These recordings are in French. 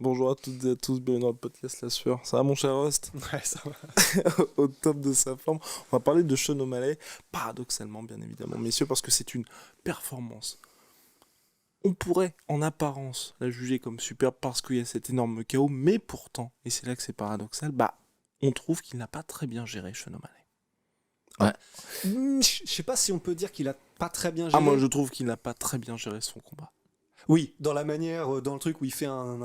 Bonjour à toutes et à tous, bienvenue dans le podcast La Sueur. Ça va mon cher Host? Ouais, ça va. Au top de sa forme. On va parler de Sean O'Malley, paradoxalement bien évidemment, messieurs, parce que c'est une performance. On pourrait en apparence la juger comme superbe parce qu'il y a cet énorme chaos, mais pourtant, et c'est là que c'est paradoxal, on trouve qu'il n'a pas très bien géré Sean O'Malley. Je sais pas si on peut dire qu'il a pas très bien géré. Moi je trouve qu'il n'a pas très bien géré son combat. Oui, dans la manière, dans le truc où il fait un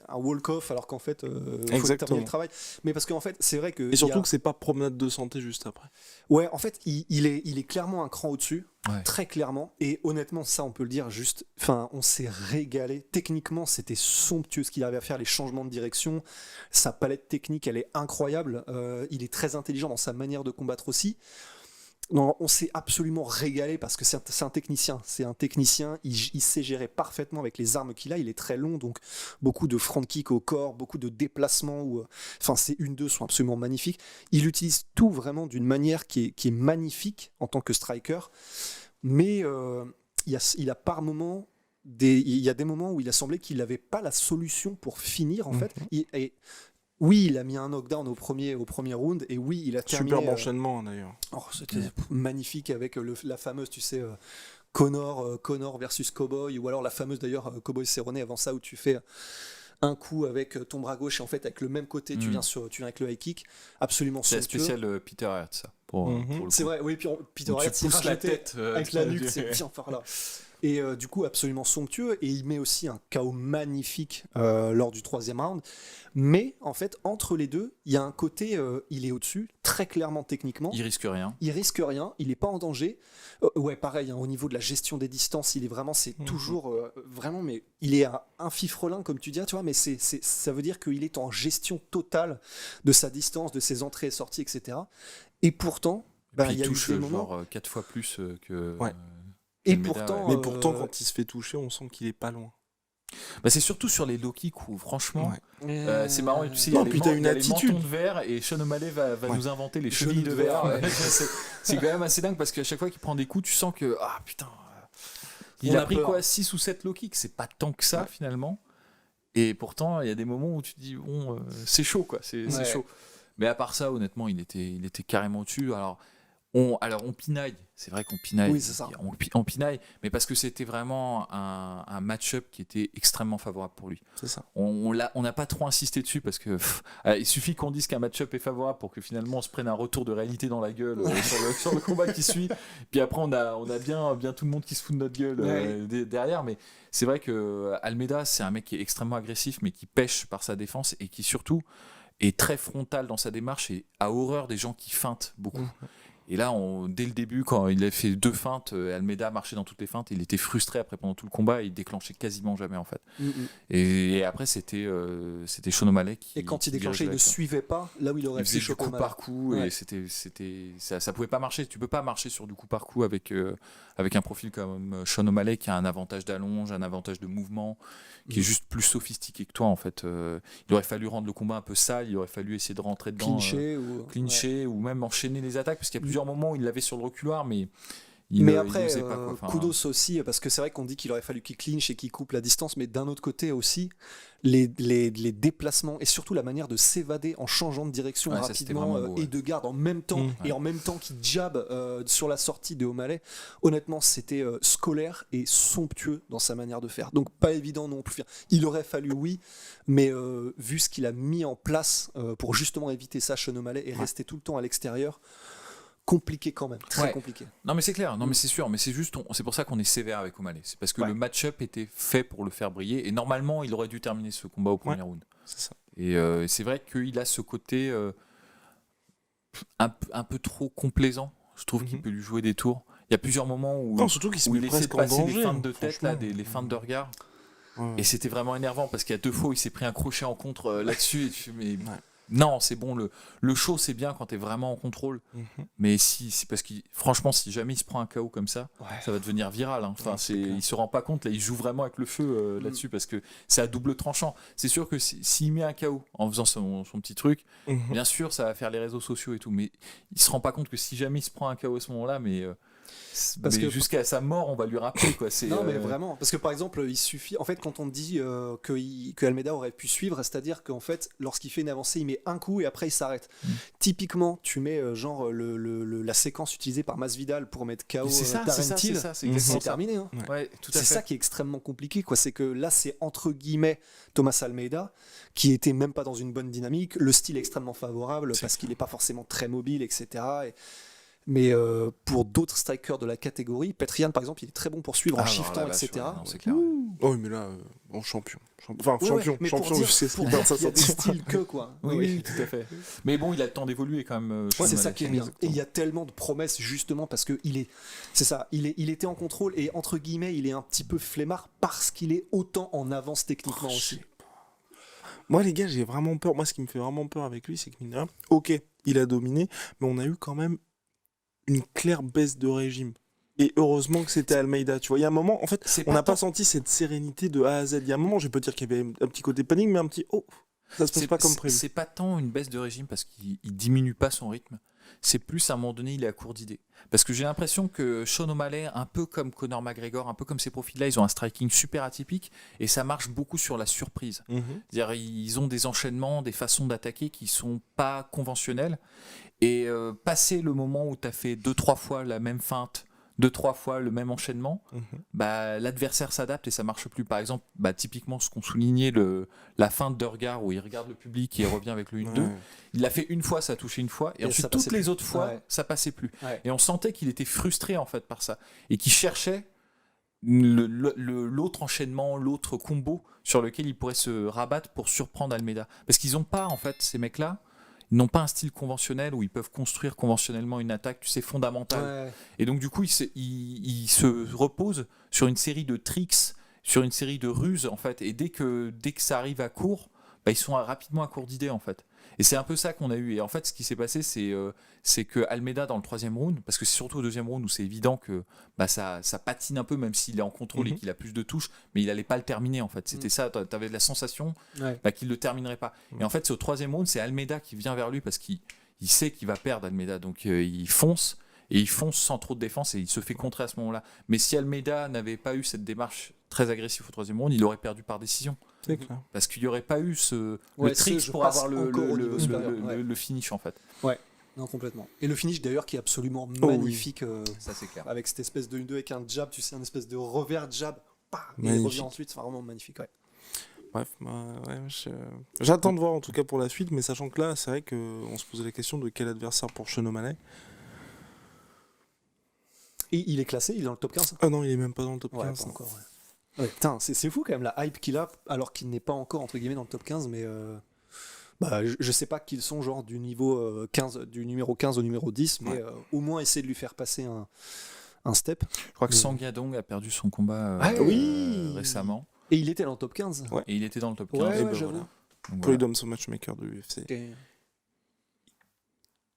walk-off alors qu'en fait, faut terminer le travail. Mais parce qu'en fait, c'est vrai que... Et surtout que c'est pas promenade de santé juste après. Ouais, en fait, il est clairement un cran au-dessus, très clairement. Et honnêtement, ça, on peut le dire juste... Enfin, on s'est régalé. Techniquement, c'était somptueux ce qu'il avait à faire, les changements de direction. Sa palette technique, elle est incroyable. Il est très intelligent dans sa manière de combattre aussi. Non, on s'est absolument régalé parce que c'est un technicien. C'est un technicien, il sait gérer parfaitement avec les armes qu'il a. Il est très long, donc beaucoup de front kick au corps, beaucoup de déplacements. Ces 1-2 sont absolument magnifiques. Il utilise tout vraiment d'une manière qui est magnifique en tant que striker. Mais il a par moments... Il y a des moments où il a semblé qu'il n'avait pas la solution pour finir, en fait. Oui, il a mis un knockdown au premier round, et oui, il a terminé... Superbe enchaînement, d'ailleurs. C'était magnifique avec la fameuse, tu sais, Connor versus Cowboy, ou alors la fameuse, d'ailleurs, Cowboy Cerrone avant ça, où tu fais un coup avec ton bras gauche, et en fait, avec le même côté, tu viens avec le high kick. Absolument somptueux. C'est spécial Peter Hart, ça. Pour c'est vrai, oui, puis Peter Hart, il la tête avec la nuque, c'est bien fort là. Et du coup, absolument somptueux. Et il met aussi un KO magnifique lors du 3e round. Mais en fait, entre les deux, il y a un côté, il est au-dessus, très clairement techniquement. Il risque rien. Il n'est pas en danger. Ouais, pareil, au niveau de la gestion des distances, il est vraiment, c'est toujours vraiment, mais il est un fifrelin, comme tu dis, tu vois, mais ça veut dire qu'il est en gestion totale de sa distance, de ses entrées et sorties, etc. Et pourtant, il touche genre 4 fois plus que... Ouais. Et pourtant, mais pourtant, quand il se fait toucher, on sent qu'il est pas loin. C'est surtout sur les low kicks où franchement c'est marrant, tu sais, il y a les mentons de verre et Sean O'Malley va nous inventer les chevilles de verre. C'est quand même assez dingue parce qu'à chaque fois qu'il prend des coups, tu sens que il a pris quoi, 6 ou 7 low kicks, c'est pas tant que ça finalement. Et pourtant il y a des moments où tu te dis bon, c'est chaud quoi, c'est chaud. Mais à part ça, honnêtement, il était carrément au-dessus. Alors on pinaille, c'est vrai qu'on pinaille, oui, c'est ça. On pinaille, mais parce que c'était vraiment un match-up qui était extrêmement favorable pour lui. C'est ça. On n'a pas trop insisté dessus parce que il suffit qu'on dise qu'un match-up est favorable pour que finalement on se prenne un retour de réalité dans la gueule sur le combat qui suit. Puis après on a bien tout le monde qui se fout de notre gueule derrière, mais c'est vrai que Almeida, c'est un mec qui est extrêmement agressif mais qui pêche par sa défense et qui surtout est très frontal dans sa démarche et a horreur des gens qui feintent beaucoup. Et là, dès le début, quand il a fait 2 feintes, Almeida marchait dans toutes les feintes, il était frustré après pendant tout le combat, et il déclenchait quasiment jamais en fait. Et après, c'était Sean O'Malley qui... Et quand il déclenchait, il ne suivait pas là où il aurait fait coup par coup, et ça pouvait pas marcher. Tu peux pas marcher sur du coup par coup avec un profil comme Sean O'Malley qui a un avantage d'allonge, un avantage de mouvement, qui est juste plus sophistiqué que toi en fait. Il aurait fallu rendre le combat un peu sale, il aurait fallu essayer de rentrer dedans, clincher ou même enchaîner les attaques, parce qu'il y a plusieurs moments où il l'avait sur le reculoir, mais après, kudos aussi, parce que c'est vrai qu'on dit qu'il aurait fallu qu'il clinche et qu'il coupe la distance, mais d'un autre côté aussi, les déplacements et surtout la manière de s'évader en changeant de direction rapidement beau, et de garde en même temps, et en même temps qu'il jab sur la sortie de O'Malley, honnêtement, c'était scolaire et somptueux dans sa manière de faire. Donc pas évident non plus. Il aurait fallu, oui, mais vu ce qu'il a mis en place pour justement éviter ça, Sean O'Malley, et rester tout le temps à l'extérieur, compliqué quand même, très compliqué. Non mais c'est clair, non mais c'est sûr, mais c'est pour ça qu'on est sévère avec O'Malley. C'est parce que le match-up était fait pour le faire briller, et normalement il aurait dû terminer ce combat au premier round. C'est ça. Et c'est vrai qu'il a ce côté un peu trop complaisant. Je trouve qu'il peut lui jouer des tours. Il y a plusieurs moments où il essaie de passer les feintes de tête, les feintes de regard. Et c'était vraiment énervant parce qu'il y a 2 fois où il s'est pris un crochet en contre là-dessus, et tu fais mais... Non, c'est bon, le show c'est bien quand t'es vraiment en contrôle, mais c'est parce que franchement, si jamais il se prend un KO comme ça, ça va devenir viral. Hein. Enfin, il se rend pas compte, là, il joue vraiment avec le feu là-dessus, parce que c'est à double tranchant. C'est sûr que s'il met un KO en faisant son petit truc, bien sûr, ça va faire les réseaux sociaux et tout, mais il se rend pas compte que si jamais il se prend un KO à ce moment-là, mais Parce Mais que- jusqu'à sa mort, on va lui rappeler quoi. C'est, Non, mais vraiment. Parce que par exemple, il suffit. En fait, quand on dit que Almeida aurait pu suivre, c'est-à-dire qu'en fait, lorsqu'il fait une avancée, il met un coup et après il s'arrête. Typiquement, tu mets genre la séquence utilisée par Masvidal pour mettre KO c'est ça, Darren c'est Till. ça, c'est C'est exactement ça. terminé. Hein. Ouais, tout à C'est fait. ça qui est extrêmement compliqué, quoi. C'est que là, c'est entre guillemets Thomas Almeida qui était même pas dans une bonne dynamique. Le style est extrêmement favorable parce qu'il n'est pas forcément très mobile, etc. Mais pour d'autres strikers de la catégorie, Petrian par exemple, il est très bon pour suivre en alors shiftant, la vache, etc. ouais, non, c'est clair. Oh, oui, mais là, bon, champion. Enfin, Ouais, champion. mais pour Champion, dire- je sais ce pour qu'il dire perd sa qu'il y a des sortie. styles que quoi. Oui, tout à fait. Mais bon, il a le temps d'évoluer quand même. Ouais, Sean c'est ça O'Malley. qui est bien. Et il y a tellement de promesses justement parce que c'est ça, il était en contrôle et entre guillemets, il est un petit peu flemmard parce qu'il est autant en avance techniquement aussi. Moi, les gars, j'ai vraiment peur. Moi, ce qui me fait vraiment peur avec lui, c'est que, mine de rien, ok, il a dominé, mais on a eu quand même une claire baisse de régime. Et heureusement que c'était Almeida. Tu vois, il y a un moment, en fait, C'est on n'a pas tant- senti cette sérénité de A à Z. Il y a un moment, je peux dire qu'il y avait un petit côté panique, mais un petit oh, ça se passe pas comme prévu. C'est pas tant une baisse de régime parce qu'il diminue pas son rythme. C'est plus à un moment donné, il est à court d'idées. Parce que j'ai l'impression que Sean O'Malley, un peu comme Conor McGregor, un peu comme ces profils-là, ils ont un striking super atypique et ça marche beaucoup sur la surprise. Mhm. C'est-à-dire, ils ont des enchaînements, des façons d'attaquer qui sont pas conventionnelles. Et passer le moment où tu as fait 2-3 fois la même feinte, 2-3 fois le même enchaînement, Mhm. bah, l'adversaire s'adapte et ça marche plus. Par exemple, bah, typiquement ce qu'on soulignait, la feinte de regard où il regarde le public et il revient avec le 1-2. Ouais. Il l'a fait une fois, ça a touché une fois, et Et ensuite ça toutes passait les plus. autres fois, Ouais. ça passait plus. Ouais. Et on sentait qu'il était frustré en fait par ça et qu'il cherchait l'autre enchaînement, l'autre combo sur lequel il pourrait se rabattre pour surprendre Almeida. Parce qu'ils n'ont pas, en fait, ces mecs-là, ils n'ont pas un style conventionnel où ils peuvent construire conventionnellement une attaque, tu sais, fondamentale. Ouais. Et donc, du coup, ils se reposent sur une série de tricks, sur une série de ruses, en fait. Et dès que ça arrive à court, bah, ils sont rapidement à court d'idées, en fait. Et c'est un peu ça qu'on a eu. Et en fait, ce qui s'est passé, c'est que Almeida, dans le troisième round, parce que c'est surtout au deuxième round où c'est évident que bah, ça patine un peu, même s'il est en contrôle et qu'il a plus de touches, mais il n'allait pas le terminer, en fait. C'était ça, tu avais de la sensation Ouais. bah, qu'il ne le terminerait pas. Et en fait, c'est au troisième round, c'est Almeida qui vient vers lui parce qu'il sait qu'il va perdre, Almeida. Donc, il fonce. Et il fonce sans trop de défense et il se fait contrer à ce moment-là. Mais si Almeida n'avait pas eu cette démarche très agressive au troisième round, il aurait perdu par décision. C'est clair. Parce qu'il n'y aurait pas eu Ouais, le trick je pour passe avoir encore au niveau supérieur, ouais. le finish en fait. Non, complètement. Et le finish d'ailleurs qui est absolument Oh oui. magnifique Ça c'est clair. avec cette espèce de 1-2 avec un jab, tu sais, un espèce de revers jab, et il Magnifique. revient ensuite, c'est vraiment magnifique. Ouais. Bref, ouais, j'attends de voir en tout cas pour la suite, mais sachant que là, c'est vrai qu'on se posait la question de quel adversaire pour Sean O'Malley. Et il est classé, il est dans le top 15. Ah non, il est même pas dans le top Ouais, 15. pas encore. Ouais, putain, c'est fou quand même la hype qu'il a, alors qu'il n'est pas encore entre guillemets dans le top 15, mais bah, je sais pas qu'ils sont genre du niveau 15, du numéro 15 au numéro 10, mais Ouais. au moins essayer de lui faire passer un step. Je crois que Sang Yadong a perdu son combat Ah oui. récemment Et il était dans le top 15. Ouais. et il était dans le top 15. Ouais, Et ouais, ben j'avoue. voilà. Donc, Corey voilà. Dom, matchmaker de l'UFC. Et-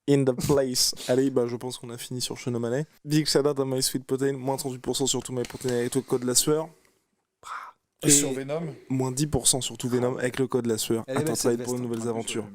In the place. Allez, bah, je pense qu'on a fini sur Sean O'Malley. Big shout out à My Sweet Protein, moins 38% sur tout My Protein avec le code la sueur. Et sur Venom Moins 10% sur tout Venom avec le code la sueur. Elle est belle, Attends, cette ça va être pour veste, une hein. nouvelle aventure.